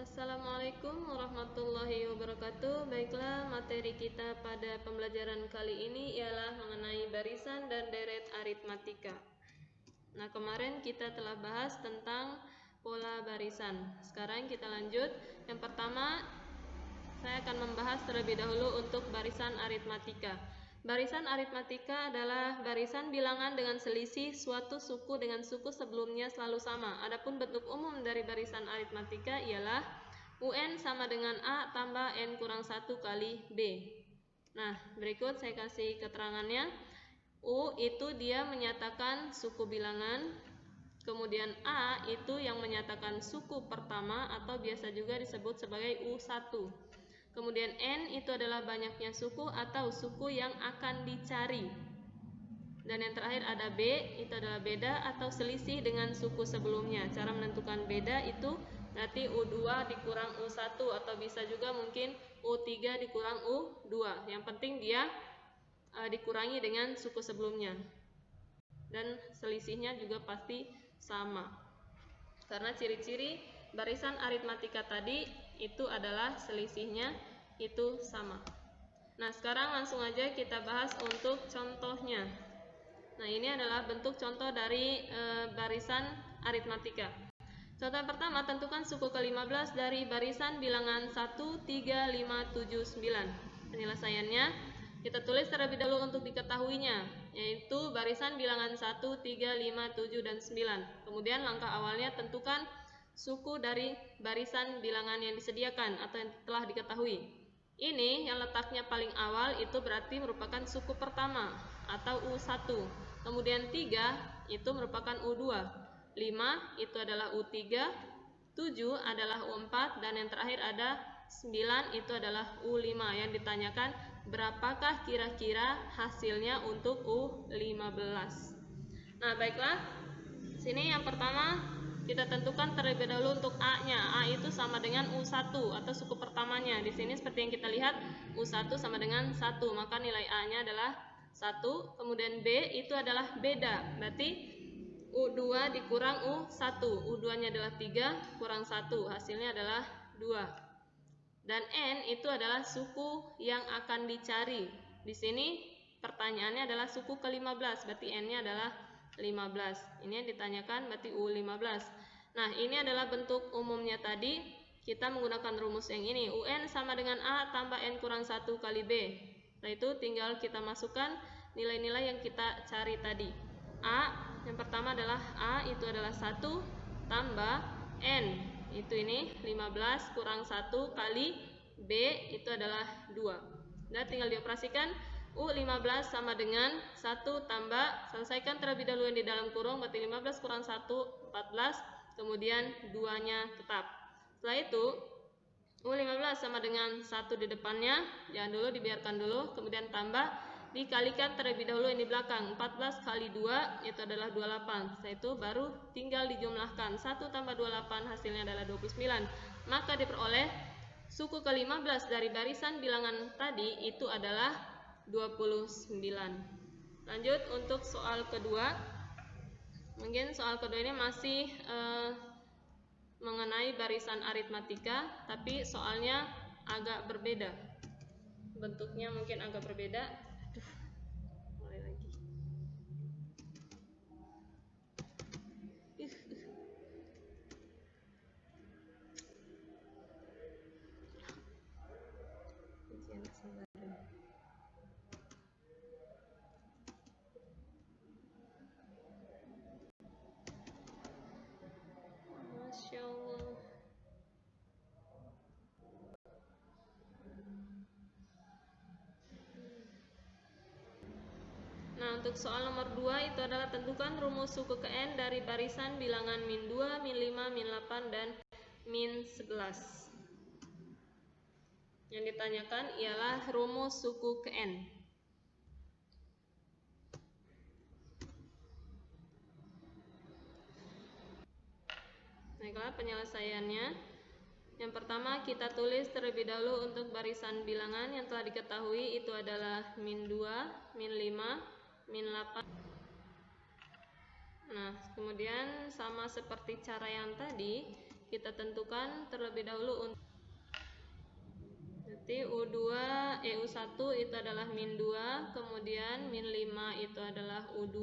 Assalamualaikum warahmatullahi wabarakatuh. Baiklah, materi kita pada pembelajaran kali ini ialah mengenai barisan dan deret aritmatika. Nah, kemarin kita telah bahas tentang pola barisan. Sekarang kita lanjut. Yang pertama, saya akan membahas terlebih dahulu untuk barisan aritmatika. Barisan aritmatika adalah barisan bilangan dengan selisih suatu suku dengan suku sebelumnya selalu sama. Adapun bentuk umum dari barisan aritmatika ialah UN sama dengan A tambah N kurang 1 kali B. Nah, berikut saya kasih keterangannya. U itu dia menyatakan suku bilangan. Kemudian A itu yang menyatakan suku pertama atau biasa juga disebut sebagai U1. Kemudian N itu adalah banyaknya suku atau suku yang akan dicari. Dan yang terakhir ada B, itu adalah beda atau selisih dengan suku sebelumnya. Cara menentukan beda itu berarti U2 dikurang U1 atau bisa juga mungkin U3 dikurang U2. Yang penting dia dikurangi dengan suku sebelumnya. Dan selisihnya juga pasti sama. Karena ciri-ciri barisan aritmatika tadi itu adalah selisihnya itu sama. Nah, sekarang langsung aja kita bahas untuk contohnya. Nah, ini adalah bentuk contoh dari barisan aritmatika. Contoh pertama, tentukan suku ke-15 dari barisan bilangan 1, 3, 5, 7, 9. Penyelesaiannya kita tulis terlebih dahulu untuk diketahuinya, yaitu barisan bilangan 1, 3, 5, 7, dan 9. Kemudian langkah awalnya tentukan suku dari barisan bilangan yang disediakan atau yang telah diketahui. Ini yang letaknya paling awal itu berarti merupakan suku pertama atau U1. Kemudian 3 itu merupakan U2. 5 itu adalah U3. 7 adalah U4 dan yang terakhir ada 9 itu adalah U5. Yang ditanyakan berapakah kira-kira hasilnya untuk U15. Nah, baiklah. Sini yang pertama kita tentukan terlebih dahulu untuk A-nya. A itu sama dengan U1 atau suku pertamanya. Di sini seperti yang kita lihat U1 sama dengan 1, maka nilai A-nya adalah 1. Kemudian B itu adalah beda. Berarti U2 dikurang U1. U2-nya adalah 3 kurang 1, hasilnya adalah 2. Dan N itu adalah suku yang akan dicari. Di sini pertanyaannya adalah suku ke-15, berarti N-nya adalah 15. Ini yang ditanyakan berarti U15. Nah, ini adalah bentuk umumnya tadi. Kita menggunakan rumus yang ini. UN sama dengan A tambah N kurang 1 kali B. Nah, itu tinggal kita masukkan nilai-nilai yang kita cari tadi. A, yang pertama adalah A itu adalah 1 tambah N. Itu ini 15 kurang 1 kali B itu adalah 2. Nah, tinggal dioperasikan. U15 sama dengan 1 tambah, selesaikan terlebih dahulu yang di dalam kurung, berarti 15 kurang 1, 14, kemudian 2-nya tetap. Setelah itu, U15 sama dengan 1 di depannya, jangan dulu, dibiarkan dulu, kemudian tambah, dikalikan terlebih dahulu yang di belakang, 14 kali 2, itu adalah 28. Setelah itu baru tinggal dijumlahkan, 1 tambah 28, hasilnya adalah 29. Maka diperoleh suku ke-15 dari barisan bilangan tadi itu adalah 29. Lanjut untuk soal kedua. Mungkin soal kedua ini masih mengenai barisan aritmatika, tapi soalnya agak berbeda. Bentuknya mungkin agak berbeda. Aduh, mulai lagi. Masya Allah. Nah, untuk soal nomor 2 itu adalah tentukan rumus suku ke N dari barisan bilangan min 2, min 5, min 8, dan min 11. Yang ditanyakan ialah rumus suku ke N. Baiklah, penyelesaiannya. Yang pertama kita tulis terlebih dahulu untuk barisan bilangan yang telah diketahui itu adalah min 2, min 5, min 8. Nah, kemudian sama seperti cara yang tadi, kita tentukan terlebih dahulu untuk berarti U1 itu adalah min 2, kemudian min 5 itu adalah U2.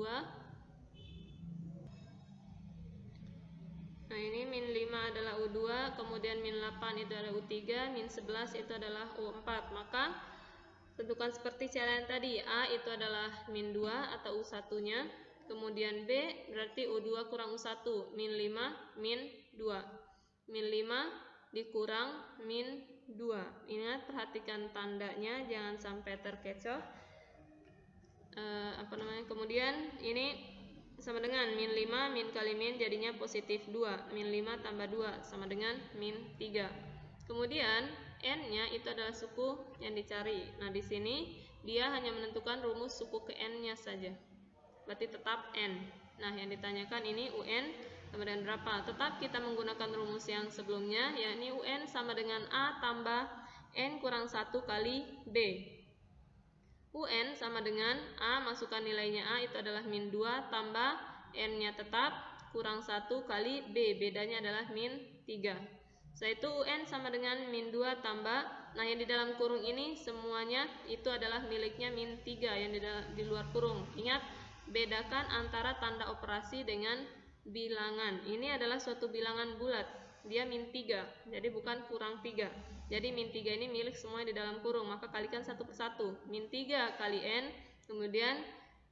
Nah, ini min 5 adalah U2, kemudian min 8 itu adalah U3, min 11 itu adalah U4. Maka tentukan seperti cara yang tadi, A itu adalah min 2 atau U1-nya, kemudian B berarti U2 kurang U1, min 5, min 2. Min 5 dikurang min 2. Ingat, perhatikan tandanya, jangan sampai terkecoh. Kemudian ini sama dengan min 5, min kali min jadinya positif 2. Min 5 tambah 2 sama dengan min 3. Kemudian n-nya itu adalah suku yang dicari. Nah, di sini dia hanya menentukan rumus suku ke n-nya saja. Berarti tetap n. Nah, yang ditanyakan ini un sama dengan berapa? Tetap kita menggunakan rumus yang sebelumnya, yakni un sama dengan a tambah n kurang 1 kali b. UN sama dengan A, masukkan nilainya A itu adalah min 2 tambah N-nya tetap kurang 1 kali B, bedanya adalah min 3. Setelah itu UN sama dengan min 2 tambah, nah yang di dalam kurung ini semuanya itu adalah miliknya min 3 yang di luar kurung. Ingat, bedakan antara tanda operasi dengan bilangan. Ini adalah suatu bilangan bulat, dia min 3, jadi bukan kurang 3. Jadi min 3 ini milik semuanya di dalam kurung, maka kalikan satu persatu. Min 3 kali N, kemudian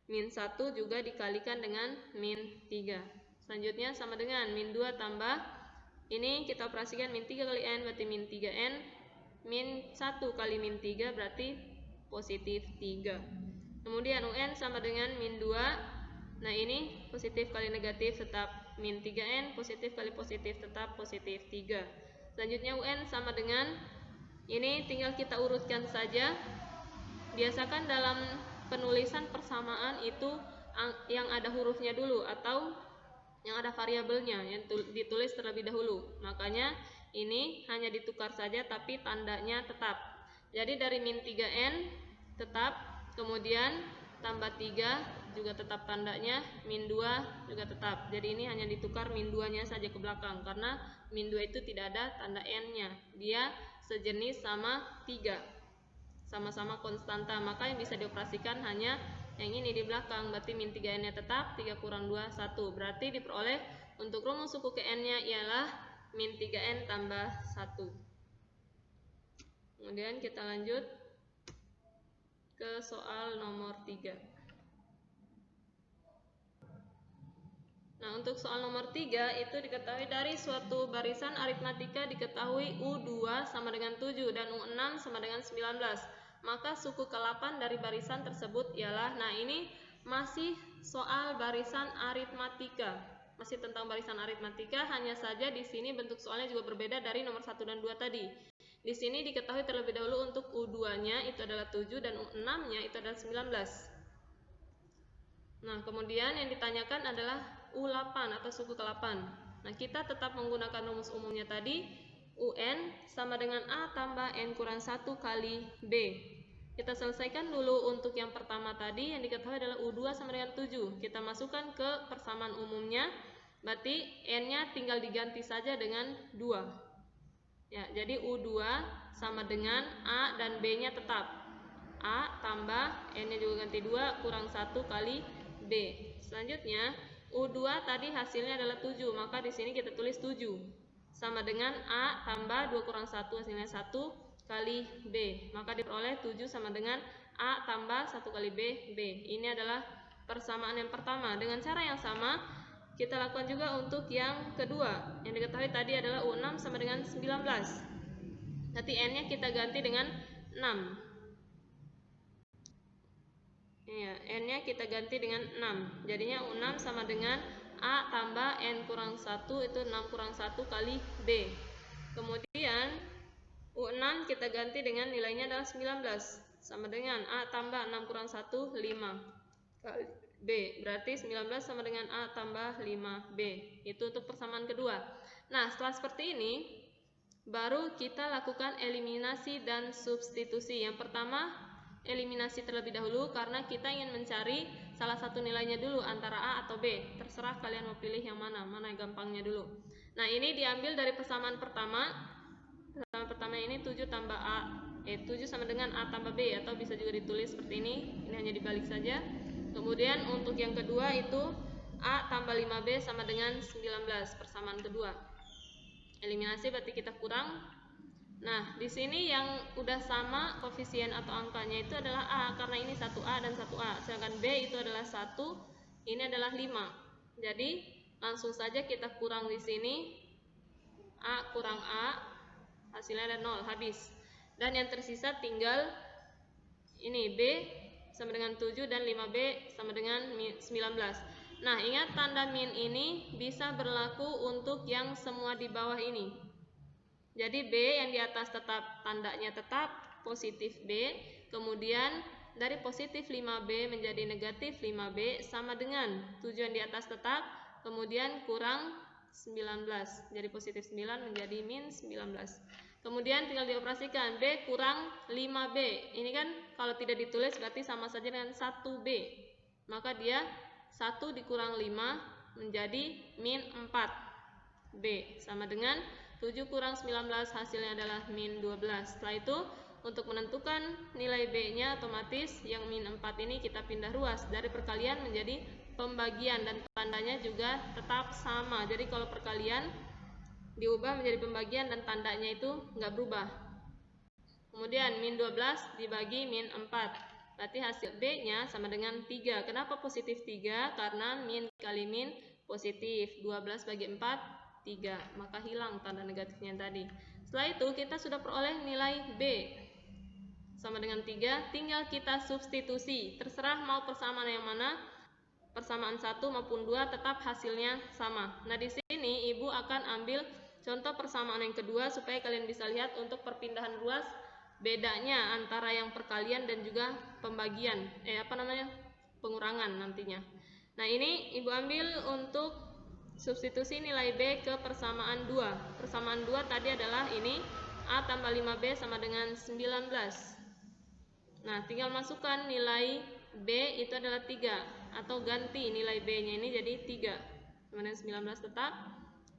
min 1 juga dikalikan dengan min 3. Selanjutnya sama dengan min 2 tambah, ini kita operasikan min 3 kali N berarti min 3N, min 1 kali min 3 berarti positif 3. Kemudian UN sama dengan min 2, nah ini positif kali negatif tetap min 3N, positif kali positif tetap positif 3. Selanjutnya UN sama dengan, ini tinggal kita urutkan saja. Biasakan dalam penulisan persamaan itu yang ada hurufnya dulu atau yang ada variabelnya yang ditulis terlebih dahulu. Makanya ini hanya ditukar saja tapi tandanya tetap. Jadi dari min 3N tetap, kemudian tambah 3 juga tetap tandanya, min 2 juga tetap. Jadi ini hanya ditukar min 2-nya saja ke belakang, karena min 2 itu tidak ada tanda N-nya. Dia sejenis sama 3, sama-sama konstanta, maka yang bisa dioperasikan hanya yang ini di belakang. Berarti min 3N-nya tetap, 3 kurang 2, 1. Berarti diperoleh untuk rumus suku ke N-nya ialah min 3N tambah 1. Kemudian kita lanjut ke soal nomor 3. Nah, untuk soal nomor 3 itu diketahui dari suatu barisan aritmatika diketahui U2 sama dengan 7 dan U6 sama dengan 19. Maka suku ke-8 dari barisan tersebut ialah, nah ini masih soal barisan aritmatika. Masih tentang barisan aritmatika, hanya saja di sini bentuk soalnya juga berbeda dari nomor 1 dan 2 tadi. Di sini diketahui terlebih dahulu untuk U2-nya itu adalah 7 dan U6-nya itu adalah 19. Nah, kemudian yang ditanyakan adalah U8 atau suku ke-8. Nah, kita tetap menggunakan rumus umumnya tadi, UN sama dengan A tambah N kurang 1 kali B. Kita selesaikan dulu untuk yang pertama tadi, yang diketahui adalah U2 sama dengan 7. Kita masukkan ke persamaan umumnya, berarti N-nya tinggal diganti saja dengan 2. Ya, jadi U2 sama dengan A dan B-nya tetap. A tambah N-nya juga ganti 2 kurang 1 kali B. Selanjutnya U2 tadi hasilnya adalah 7, maka di sini kita tulis 7 sama dengan A tambah 2 kurang 1 hasilnya 1 kali B. Maka diperoleh 7 sama dengan A tambah 1 kali B, B. Ini adalah persamaan yang pertama. Dengan cara yang sama kita lakukan juga untuk yang kedua. Yang diketahui tadi adalah U6 sama dengan 19. Nanti N-nya kita ganti dengan 6. Ya, N-nya kita ganti dengan 6. Jadinya U6 sama dengan A tambah N kurang 1 itu 6 kurang 1 kali B. Kemudian U6 kita ganti dengan nilainya adalah 19. Sama dengan A tambah 6 kurang 1, 5 kali B. Berarti 19 sama dengan A tambah 5B. Itu untuk persamaan kedua. Nah, setelah seperti ini, baru kita lakukan eliminasi dan substitusi. Yang pertama, eliminasi terlebih dahulu karena kita ingin mencari salah satu nilainya dulu antara A atau B. Terserah kalian mau pilih yang mana yang gampangnya dulu. Nah, ini diambil dari persamaan pertama. Persamaan pertama ini 7 tambah A. 7 sama dengan A tambah B, atau bisa juga ditulis seperti ini. Ini hanya dibalik saja. Kemudian untuk yang kedua itu A tambah 5B sama dengan 19, persamaan kedua. Eliminasi berarti kita kurang. Nah, di sini yang udah sama koefisien atau angkanya itu adalah A, karena ini 1A dan 1A. Sedangkan B itu adalah 1, ini adalah 5. Jadi, langsung saja kita kurang di sini. A kurang A, hasilnya ada 0, habis. Dan yang tersisa tinggal ini B sama dengan 7 dan 5B sama dengan 19. Nah, ingat tanda min ini bisa berlaku untuk yang semua di bawah ini. Jadi B yang di atas tetap tandanya tetap positif B, kemudian dari positif 5B menjadi negatif 5B sama dengan 7 yang di atas tetap, kemudian kurang 19. Jadi positif 9 menjadi min 19. Kemudian tinggal dioperasikan, B kurang 5B. Ini kan kalau tidak ditulis berarti sama saja dengan 1B. Maka dia 1 dikurang 5 menjadi min 4B. Sama dengan 7 kurang 19 hasilnya adalah min 12. Setelah itu untuk menentukan nilai B-nya otomatis yang min 4 ini kita pindah ruas dari perkalian menjadi pembagian dan tandanya juga tetap sama. Jadi kalau perkalian diubah menjadi pembagian dan tandanya itu nggak berubah. Kemudian min 12 dibagi min 4. Berarti hasil B-nya sama dengan 3. Kenapa positif 3? Karena min kali min positif. 12 bagi 4, 3. Maka hilang tanda negatifnya tadi. Setelah itu kita sudah peroleh nilai B sama dengan 3. Tinggal kita substitusi. Terserah mau persamaan yang mana. Persamaan 1 maupun 2 tetap hasilnya sama. Nah, di sini Ibu akan ambil contoh persamaan yang kedua supaya kalian bisa lihat untuk perpindahan ruas bedanya antara yang perkalian dan juga pembagian. Pengurangan nantinya. Nah, ini Ibu ambil untuk substitusi nilai B ke persamaan 2. Persamaan 2 tadi adalah ini A tambah 5B sama dengan 19. Nah, tinggal masukkan nilai B itu adalah 3. Atau ganti nilai B-nya ini jadi 3. Kemudian 19 tetap.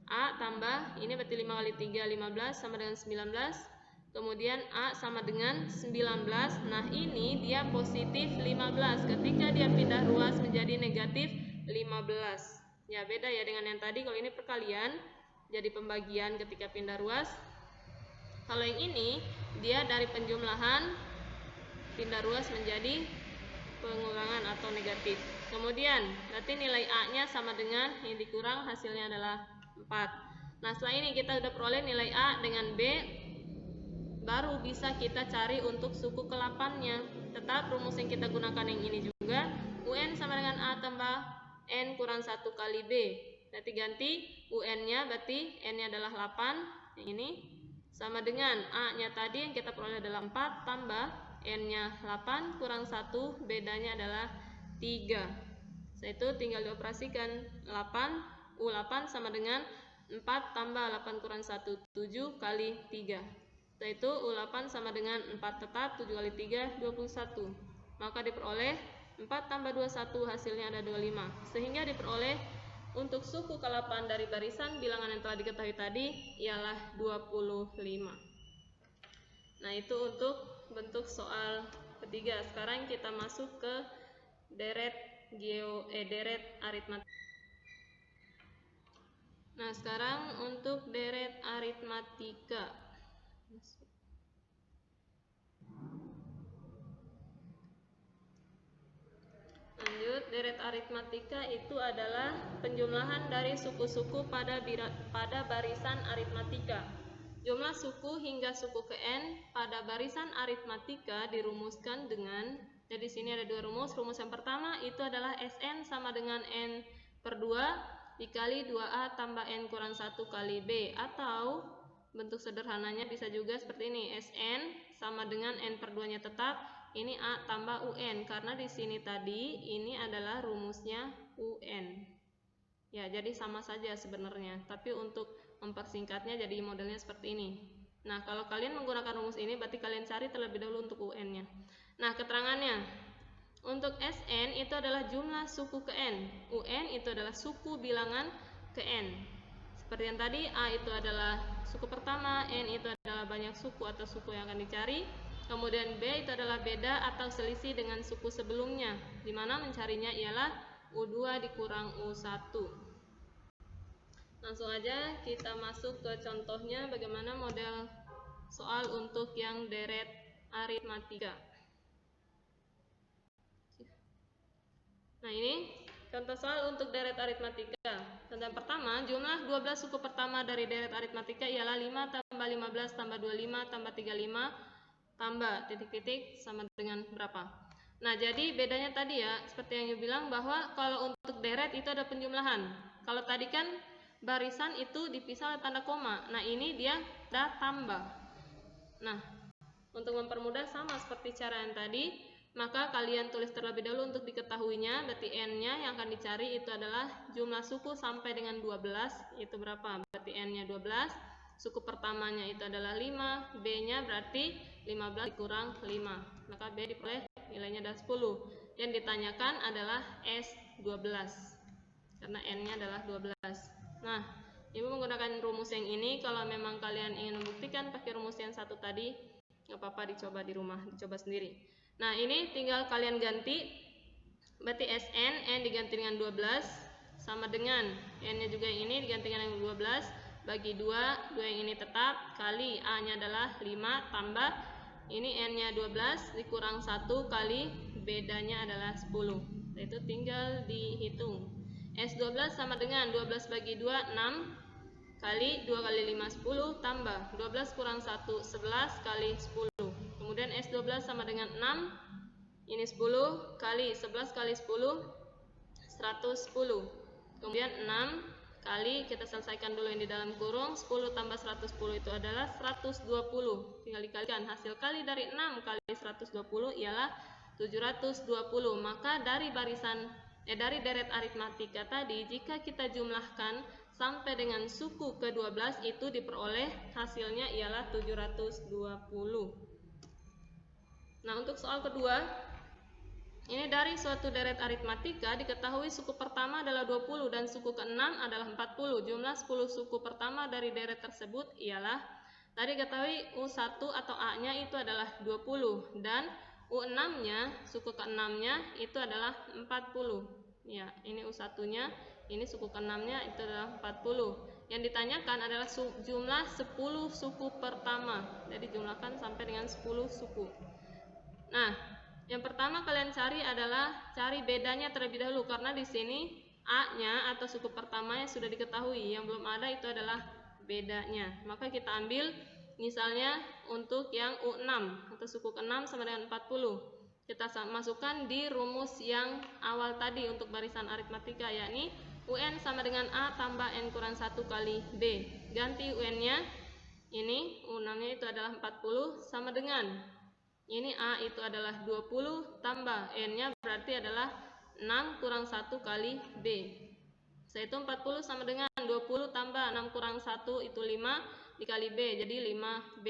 A tambah, ini berarti 5 kali 3, 15 sama dengan 19. Kemudian A sama dengan 19. Nah, ini dia positif 15. Ketika dia pindah ruas menjadi negatif 15. Ya, beda ya dengan yang tadi. Kalau ini perkalian, jadi pembagian ketika pindah ruas. Kalau yang ini, dia dari penjumlahan pindah ruas menjadi pengurangan atau negatif. Kemudian berarti nilai A-nya sama dengan yang dikurang, hasilnya adalah 4. Nah, setelah ini kita sudah peroleh nilai A dengan B, baru bisa kita cari untuk suku ke-8-nya. Tetap rumus yang kita gunakan yang ini juga, UN sama dengan A tambah N kurang 1 kali B. Berarti ganti UN-nya, berarti N-nya adalah 8, yang ini sama dengan A-nya tadi yang kita peroleh adalah 4 tambah N-nya 8 kurang 1, bedanya adalah 3. Setelah itu tinggal dioperasikan 8, U8 sama dengan 4 tambah 8 kurang 1, 7 kali 3. Setelah itu U8 sama dengan 4 tetap, 7 kali 3, 21. Maka diperoleh 4 tambah 21 hasilnya ada 25. Sehingga diperoleh untuk suku ke-8 dari barisan bilangan yang telah diketahui tadi ialah 25. Nah, itu untuk bentuk soal ketiga. Sekarang kita masuk ke deret aritmatika. Nah, sekarang untuk deret aritmatika. Lanjut, deret aritmatika itu adalah penjumlahan dari suku-suku pada barisan aritmatika. Jumlah suku hingga suku ke N pada barisan aritmatika dirumuskan dengan, jadi sini ada dua rumus. Rumus yang pertama itu adalah Sn sama dengan N per 2 dikali 2A tambah N kurang 1 kali B. Atau bentuk sederhananya bisa juga seperti ini, Sn sama dengan N per 2 nya tetap, ini A tambah UN. Karena di sini tadi ini adalah rumusnya UN. Ya, jadi sama saja sebenarnya, tapi untuk mempersingkatnya jadi modelnya seperti ini. Nah, kalau kalian menggunakan rumus ini berarti kalian cari terlebih dahulu untuk UN-nya. Nah, keterangannya untuk Sn itu adalah jumlah suku ke N, UN itu adalah suku bilangan ke N. Seperti yang tadi, A itu adalah suku pertama, N itu adalah banyak suku atau suku yang akan dicari. Kemudian B itu adalah beda atau selisih dengan suku sebelumnya, di mana mencarinya ialah U2 dikurang U1. Langsung aja kita masuk ke contohnya bagaimana model soal untuk yang deret aritmatika. Nah, ini contoh soal untuk deret aritmatika. Contoh yang pertama, jumlah 12 suku pertama dari deret aritmatika ialah 5 tambah 15 tambah 25 tambah 35 tambah titik-titik sama dengan berapa. Nah, jadi bedanya tadi ya, seperti yang bilang bahwa kalau untuk deret itu ada penjumlahan. Kalau tadi kan barisan itu dipisah oleh tanda koma. Nah, ini dia ada tambah. Nah, untuk mempermudah sama seperti cara yang tadi, maka kalian tulis terlebih dahulu untuk diketahuinya. Berarti N-nya yang akan dicari itu adalah jumlah suku sampai dengan 12. Itu berapa? Berarti N-nya 12. Suku pertamanya itu adalah 5. B-nya berarti 15 dikurang 5. Maka B diperoleh nilainya adalah 10. Yang ditanyakan adalah S12. Karena N-nya adalah 12. Nah, Ibu menggunakan rumus yang ini. Kalau memang kalian ingin membuktikan pakai rumus yang satu tadi, nggak apa-apa, dicoba di rumah, dicoba sendiri. Nah, ini tinggal kalian ganti. Berarti Sn, N diganti dengan 12 sama dengan N-nya juga yang ini diganti dengan 12 bagi 2, 2 yang ini tetap, kali A-nya adalah 5 tambah ini N-nya 12 dikurang 1 kali bedanya adalah 10. Itu tinggal dihitung. S12 sama dengan 12 bagi 2, 6 kali 2 kali 5, 10 tambah 12 kurang 1, 11 kali 10. Kemudian S12 sama dengan 6, ini 10 kali 11 kali 10, 110. Kemudian 6 kali, kita selesaikan dulu yang di dalam kurung, 10 tambah 110 itu adalah 120. Tinggal dikalikan, hasil kali dari 6 kali 120 ialah 720. Maka dari dari deret aritmatika tadi, jika kita jumlahkan sampai dengan suku ke-12 itu diperoleh hasilnya ialah 720. Nah, untuk soal kedua, ini dari suatu deret aritmatika diketahui suku pertama adalah 20 dan suku ke-6 adalah 40. Jumlah 10 suku pertama dari deret tersebut ialah, tadi ketahui U1 atau A-nya itu adalah 20 dan U6-nya, suku ke-6-nya itu adalah 40. Ya, ini U1-nya, ini suku ke-6-nya itu adalah 40. Yang ditanyakan adalah jumlah 10 suku pertama. Jadi jumlahkan sampai dengan 10 suku. Nah, yang pertama kalian cari adalah cari bedanya terlebih dahulu, karena di sini A-nya atau suku pertamanya sudah diketahui, yang belum ada itu adalah bedanya. Maka kita ambil misalnya untuk yang U6 atau suku ke-6 sama dengan 40. Kita masukkan di rumus yang awal tadi untuk barisan aritmatika, yakni UN sama dengan A tambah N kurang 1 kali B. Ganti UN-nya, ini U6-nya itu adalah 40 sama dengan ini A itu adalah 20 tambah N-nya berarti adalah 6 kurang 1 kali B. Setelah itu 40 sama dengan 20 tambah 6 kurang 1 itu 5 dikali B, jadi 5B.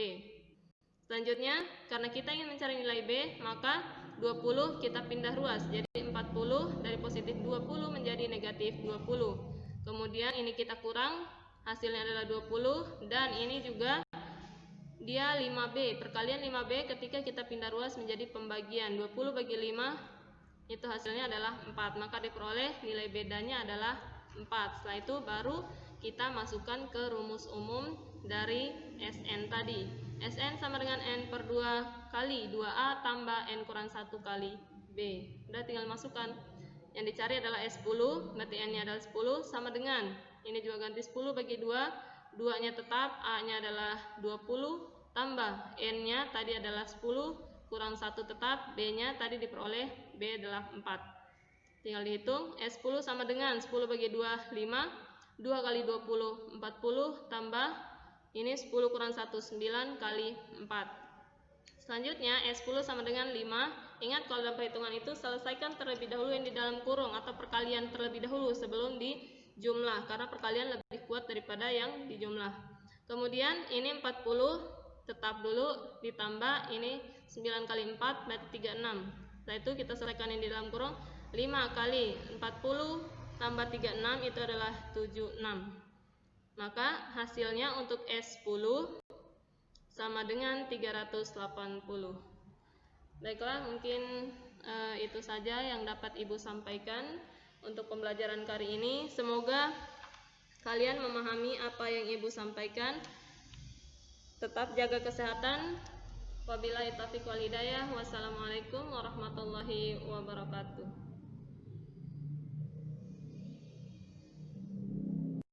Selanjutnya, karena kita ingin mencari nilai B, maka 20 kita pindah ruas. Jadi 40 dari positif 20 menjadi negatif 20. Kemudian ini kita kurang, hasilnya adalah 20 dan ini juga dia 5B, perkalian 5B ketika kita pindah ruas menjadi pembagian 20 bagi 5 itu hasilnya adalah 4, maka diperoleh nilai bedanya adalah 4. Setelah itu baru kita masukkan ke rumus umum dari Sn tadi. Sn sama dengan N per 2 kali 2A tambah N kurang 1 kali B. Udah, tinggal masukkan. Yang dicari adalah S10, berarti N-nya adalah 10 sama dengan ini juga ganti 10 bagi 2, 2-nya tetap, A-nya adalah 20 tambah N-nya tadi adalah 10 kurang 1 tetap, B-nya tadi diperoleh B adalah 4. Tinggal dihitung, S10 sama dengan 10 bagi 2, 5, 2 kali 20, 40 tambah ini 10 kurang 1, 9 kali 4. Selanjutnya S10 sama dengan 5. Ingat kalau dalam perhitungan itu selesaikan terlebih dahulu yang di dalam kurung atau perkalian terlebih dahulu sebelum dijumlah, karena perkalian lebih kuat daripada yang dijumlah. Kemudian ini 40 tetap dulu ditambah ini 9 kali 4 berarti 36. Setelah itu kita selesaikan yang di dalam kurung, 5 kali 40 tambah 36 itu adalah 76. Maka hasilnya untuk S10 sama dengan 380. Baiklah, mungkin itu saja yang dapat Ibu sampaikan untuk pembelajaran kali ini. Semoga kalian memahami apa yang Ibu sampaikan. Tetap jaga kesehatan. Wabillahi taufiq wal hidayah. Wassalamualaikum warahmatullahi wabarakatuh.